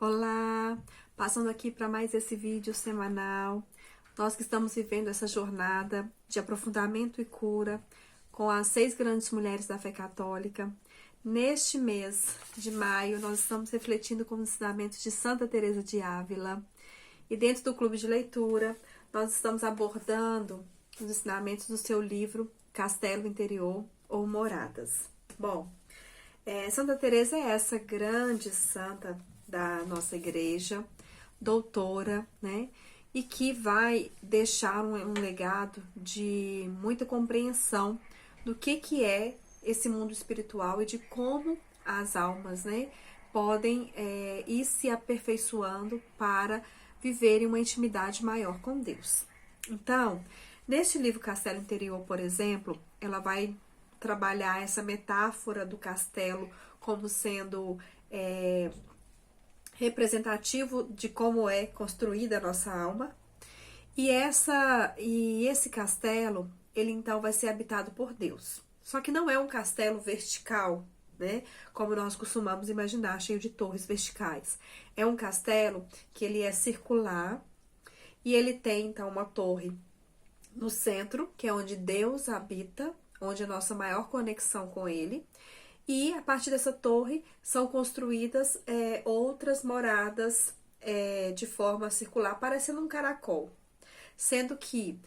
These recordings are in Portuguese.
Olá, passando aqui para mais esse vídeo semanal. Nós que estamos vivendo essa jornada de aprofundamento e cura com as 6 grandes mulheres da fé católica. Neste mês de maio, nós estamos refletindo com os ensinamentos de Santa Teresa de Ávila. E dentro do clube de leitura, nós estamos abordando os ensinamentos do seu livro Castelo Interior ou Moradas. Bom, Santa Teresa é essa grande santa da nossa igreja, doutora, né? E que vai deixar um legado de muita compreensão do que é esse mundo espiritual e de como as almas, né, podem ir se aperfeiçoando para viverem uma intimidade maior com Deus. Então, neste livro Castelo Interior, por exemplo, ela vai trabalhar essa metáfora do castelo como sendo representativo de como é construída a nossa alma. E esse castelo, ele então vai ser habitado por Deus. Só que não é um castelo vertical, né? Como nós costumamos imaginar, cheio de torres verticais. É um castelo que ele é circular e ele tem então uma torre no centro, que é onde Deus habita, onde é a nossa maior conexão com Ele. E a partir dessa torre são construídas outras moradas de forma circular, parecendo um caracol. Sendo que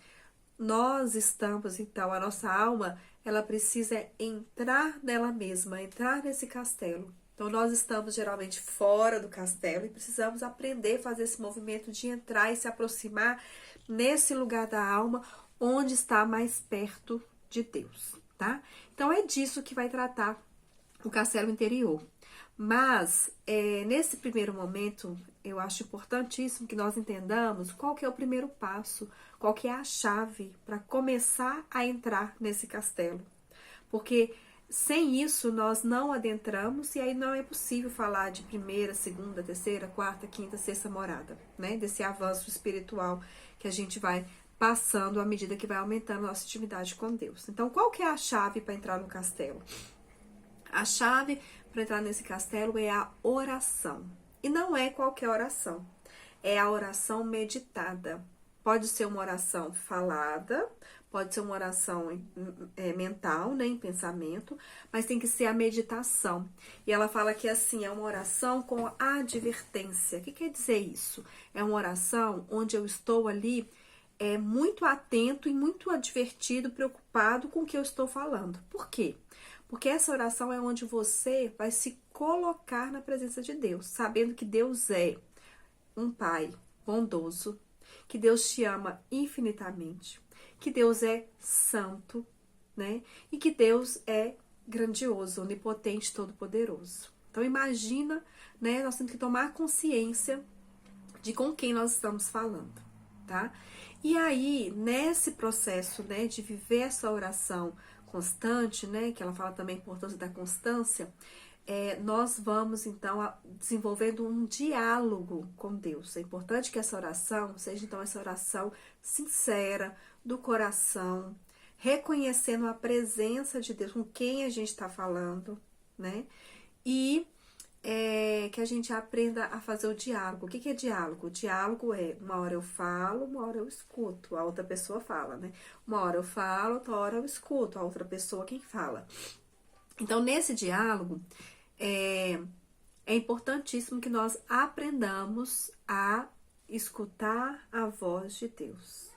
nós estamos, então, a nossa alma, ela precisa entrar nela mesma, entrar nesse castelo. Então, nós estamos geralmente fora do castelo e precisamos aprender a fazer esse movimento de entrar e se aproximar nesse lugar da alma, onde está mais perto de Deus, tá? Então, é disso que vai tratar o castelo interior. Mas, nesse primeiro momento, eu acho importantíssimo que nós entendamos qual que é o primeiro passo, qual que é a chave para começar a entrar nesse castelo. Porque sem isso nós não adentramos e aí não é possível falar de primeira, segunda, terceira, quarta, quinta, sexta morada, né? Desse avanço espiritual que a gente vai passando à medida que vai aumentando a nossa intimidade com Deus. Então, qual que é a chave para entrar no castelo? A chave para entrar nesse castelo é a oração. E não é qualquer oração. É a oração meditada. Pode ser uma oração falada, pode ser uma oração mental, né, em pensamento, mas tem que ser a meditação. E ela fala que assim, é uma oração com advertência. O que quer dizer isso? É uma oração onde eu estou ali muito atento e muito advertido, preocupado com o que eu estou falando. Por quê? Porque essa oração é onde você vai se colocar na presença de Deus, sabendo que Deus é um Pai bondoso, que Deus te ama infinitamente, que Deus é santo, né? E que Deus é grandioso, onipotente, todo-poderoso. Então imagina, né? Nós temos que tomar consciência de com quem nós estamos falando, tá? E aí, nesse processo, né, de viver essa oração constante, né, que ela fala também a importância da constância, nós vamos, então, desenvolvendo um diálogo com Deus. É importante que essa oração seja, então, essa oração sincera, do coração, reconhecendo a presença de Deus com quem a gente está falando, né? E que a gente aprenda a fazer o diálogo. O que é diálogo? O diálogo é, uma hora eu falo, uma hora eu escuto, a outra pessoa fala, né? Uma hora eu falo, outra hora eu escuto, a outra pessoa quem fala. Então, nesse diálogo, é importantíssimo que nós aprendamos a escutar a voz de Deus.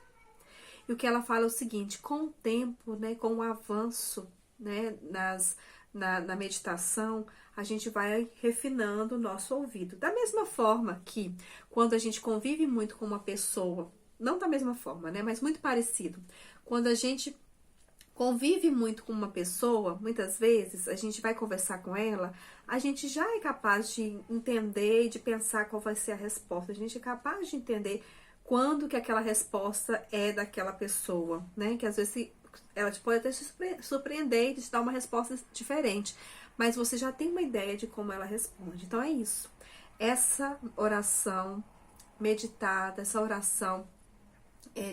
E o que ela fala é o seguinte, com o tempo, né, com o avanço, né, na meditação, a gente vai refinando o nosso ouvido. Da mesma forma que quando a gente convive muito com uma pessoa, não da mesma forma, né, mas muito parecido, quando a gente convive muito com uma pessoa, muitas vezes a gente vai conversar com ela, a gente já é capaz de entender e de pensar qual vai ser a resposta, a gente é capaz de entender quando que aquela resposta é daquela pessoa, né? Que às vezes ela pode até te surpreender e te dar uma resposta diferente, mas você já tem uma ideia de como ela responde. Então é isso. Essa oração meditada, essa oração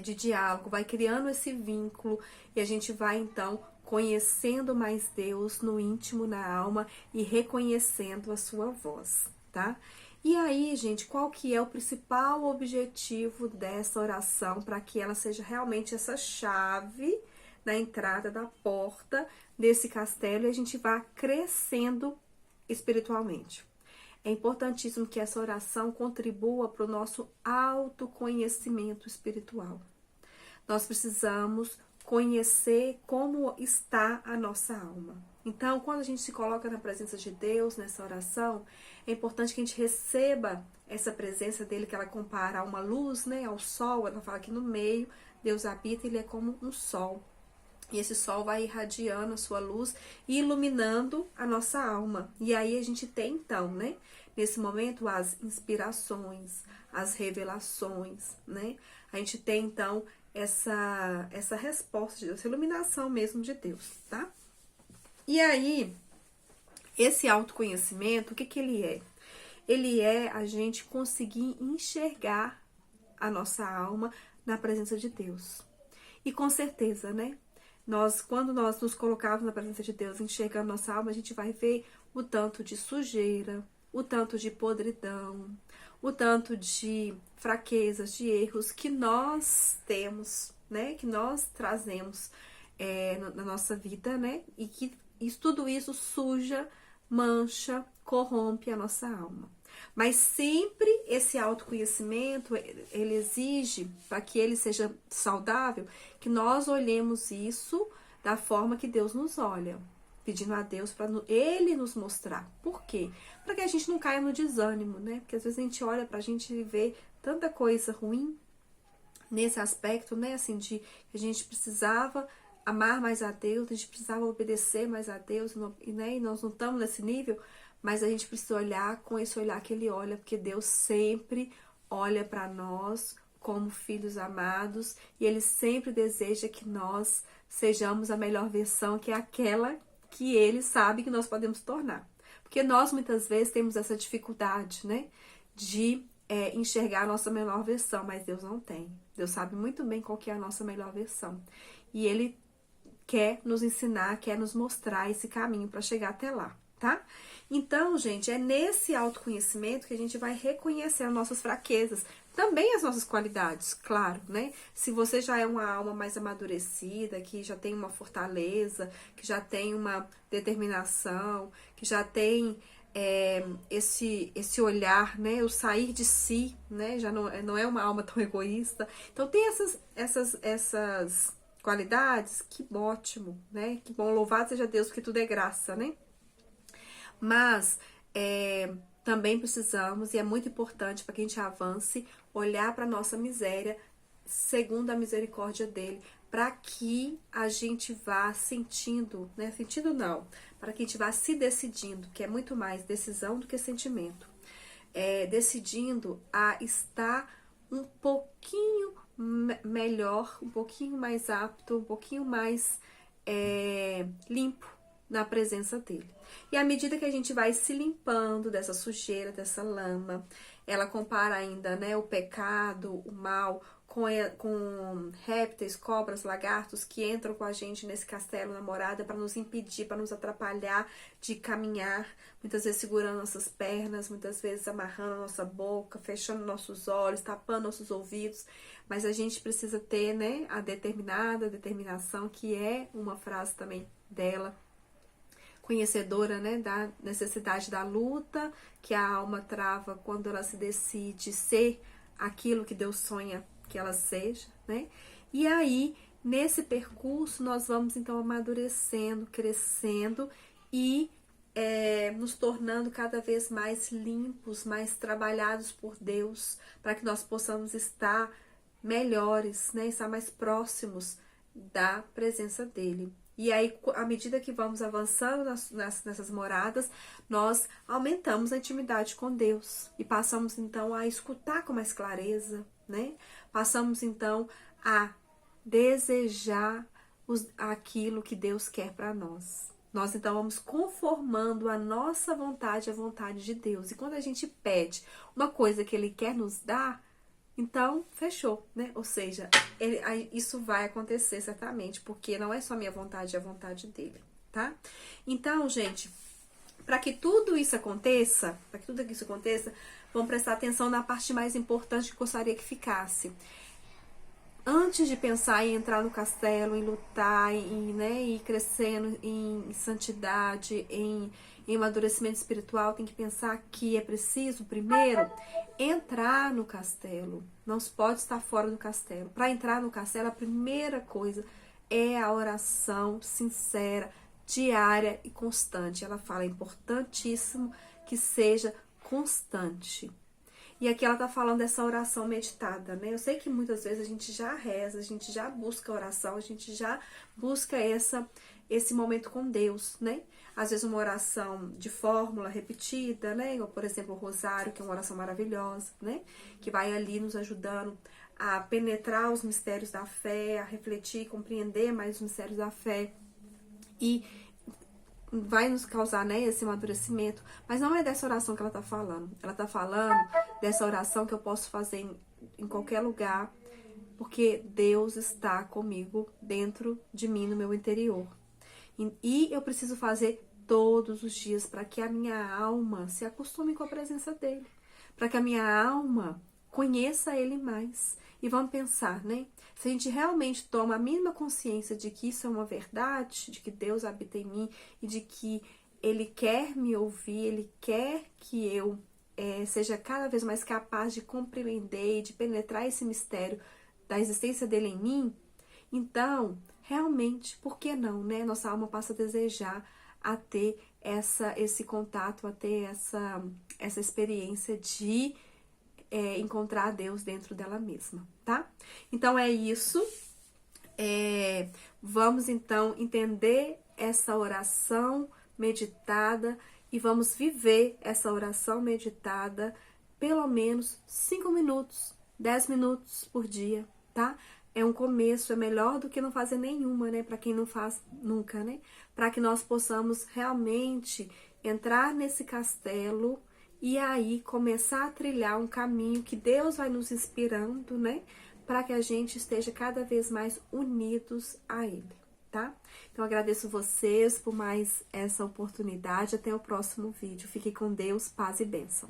de diálogo, vai criando esse vínculo e a gente vai então conhecendo mais Deus no íntimo, na alma e reconhecendo a sua voz, tá? E aí, gente, qual que é o principal objetivo dessa oração para que ela seja realmente essa chave na entrada da porta desse castelo e a gente vá crescendo espiritualmente? É importantíssimo que essa oração contribua para o nosso autoconhecimento espiritual. Nós precisamos conhecer como está a nossa alma. Então, quando a gente se coloca na presença de Deus nessa oração, é importante que a gente receba essa presença dele, que ela compara a uma luz, né, ao sol. Ela fala que no meio Deus habita, ele é como um sol. E esse sol vai irradiando a sua luz e iluminando a nossa alma. E aí a gente tem então, né, nesse momento as inspirações, as revelações, né? A gente tem então essa resposta de Deus, essa iluminação mesmo de Deus, tá? E aí, esse autoconhecimento, o que que ele é? Ele é a gente conseguir enxergar a nossa alma na presença de Deus. E com certeza, né? Quando nós nos colocarmos na presença de Deus, enxergando nossa alma, a gente vai ver o tanto de sujeira, o tanto de podridão, o tanto de fraquezas, de erros que nós temos, né? Que nós trazemos na nossa vida, né? E que tudo isso suja, mancha, corrompe a nossa alma. Mas sempre esse autoconhecimento, ele exige, para que ele seja saudável, que nós olhemos isso da forma que Deus nos olha, pedindo a Deus para ele nos mostrar. Por quê? Para que a gente não caia no desânimo, né? Porque às vezes a gente olha pra gente e vê tanta coisa ruim nesse aspecto, né? Assim, de que a gente precisava amar mais a Deus, a gente precisava obedecer mais a Deus, né? E nós não estamos nesse nível, mas a gente precisa olhar com esse olhar que ele olha, porque Deus sempre olha para nós como filhos amados e ele sempre deseja que nós sejamos a melhor versão, que é aquela que ele sabe que nós podemos tornar. Porque nós muitas vezes temos essa dificuldade, né, de enxergar a nossa melhor versão, mas Deus não tem. Deus sabe muito bem qual que é a nossa melhor versão. E ele quer nos ensinar, quer nos mostrar esse caminho para chegar até lá, tá? Então, gente, é nesse autoconhecimento que a gente vai reconhecer as nossas fraquezas, também as nossas qualidades, claro, né? Se você já é uma alma mais amadurecida, que já tem uma fortaleza, que já tem uma determinação, que já tem esse olhar, né? O sair de si, né? Já não é uma alma tão egoísta. Então, tem essas qualidades, que ótimo, né? Que bom, louvado seja Deus, porque tudo é graça, né? Mas também precisamos, e é muito importante para que a gente avance, olhar para a nossa miséria segundo a misericórdia dele, para que a gente vá sentindo, né? Sentindo não, para que a gente vá se decidindo, que é muito mais decisão do que sentimento. Decidindo a estar um pouquinho melhor, um pouquinho mais apto, um pouquinho mais limpo na presença dele. E à medida que a gente vai se limpando dessa sujeira, dessa lama, ela compara ainda, né, o pecado, o mal, com répteis, cobras, lagartos que entram com a gente nesse castelo na morada para nos impedir, para nos atrapalhar de caminhar, muitas vezes segurando nossas pernas, muitas vezes amarrando a nossa boca, fechando nossos olhos, tapando nossos ouvidos, mas a gente precisa ter, né, a determinação, que é uma frase também dela, conhecedora, né, da necessidade da luta que a alma trava quando ela se decide ser aquilo que Deus sonha que ela seja, né? E aí, nesse percurso, nós vamos então amadurecendo, crescendo e nos tornando cada vez mais limpos, mais trabalhados por Deus, para que nós possamos estar melhores, né? Estar mais próximos da presença dele. E aí, à medida que vamos avançando nessas moradas, nós aumentamos a intimidade com Deus e passamos então a escutar com mais clareza, né? Passamos então a desejar aquilo que Deus quer para nós. Nós então vamos conformando a nossa vontade à vontade de Deus. E quando a gente pede uma coisa que Ele quer nos dar, então, fechou, né? Ou seja, isso vai acontecer certamente, porque não é só minha vontade, é a vontade dele, tá? Então, gente, Para que tudo isso aconteça, vamos prestar atenção na parte mais importante que gostaria que ficasse. Antes de pensar em entrar no castelo, em lutar, em ir crescendo em santidade, em amadurecimento espiritual, tem que pensar que é preciso, primeiro, entrar no castelo. Não se pode estar fora do castelo. Para entrar no castelo, a primeira coisa é a oração sincera, diária e constante. Ela fala, é importantíssimo que seja constante. E aqui ela tá falando dessa oração meditada, né? Eu sei que muitas vezes a gente já reza, a gente já busca oração, a gente já busca esse momento com Deus, né? Às vezes uma oração de fórmula repetida, né? Ou, por exemplo, o rosário, que é uma oração maravilhosa, né? Que vai ali nos ajudando a penetrar os mistérios da fé, a refletir, compreender mais os mistérios da fé. E vai nos causar, né, esse amadurecimento. Mas não é dessa oração que ela tá falando. Ela tá falando dessa oração que eu posso fazer em qualquer lugar, porque Deus está comigo dentro de mim, no meu interior. E eu preciso fazer todos os dias para que a minha alma se acostume com a presença dele, para que a minha alma conheça ele mais. E vamos pensar, né? Se a gente realmente toma a mínima consciência de que isso é uma verdade, de que Deus habita em mim e de que ele quer me ouvir, ele quer que eu seja cada vez mais capaz de compreender e de penetrar esse mistério da existência dele em mim, então, realmente, por que não, né? Nossa alma passa a desejar a ter esse contato, a ter essa experiência de encontrar Deus dentro dela mesma, tá? Então é isso. Vamos então entender essa oração meditada e vamos viver essa oração meditada pelo menos 5 minutos, 10 minutos por dia, tá? É um começo, é melhor do que não fazer nenhuma, né? Para quem não faz nunca, né? Para que nós possamos realmente entrar nesse castelo e aí começar a trilhar um caminho que Deus vai nos inspirando, né? Para que a gente esteja cada vez mais unidos a Ele, tá? Então, agradeço vocês por mais essa oportunidade. Até o próximo vídeo. Fique com Deus, paz e bênção.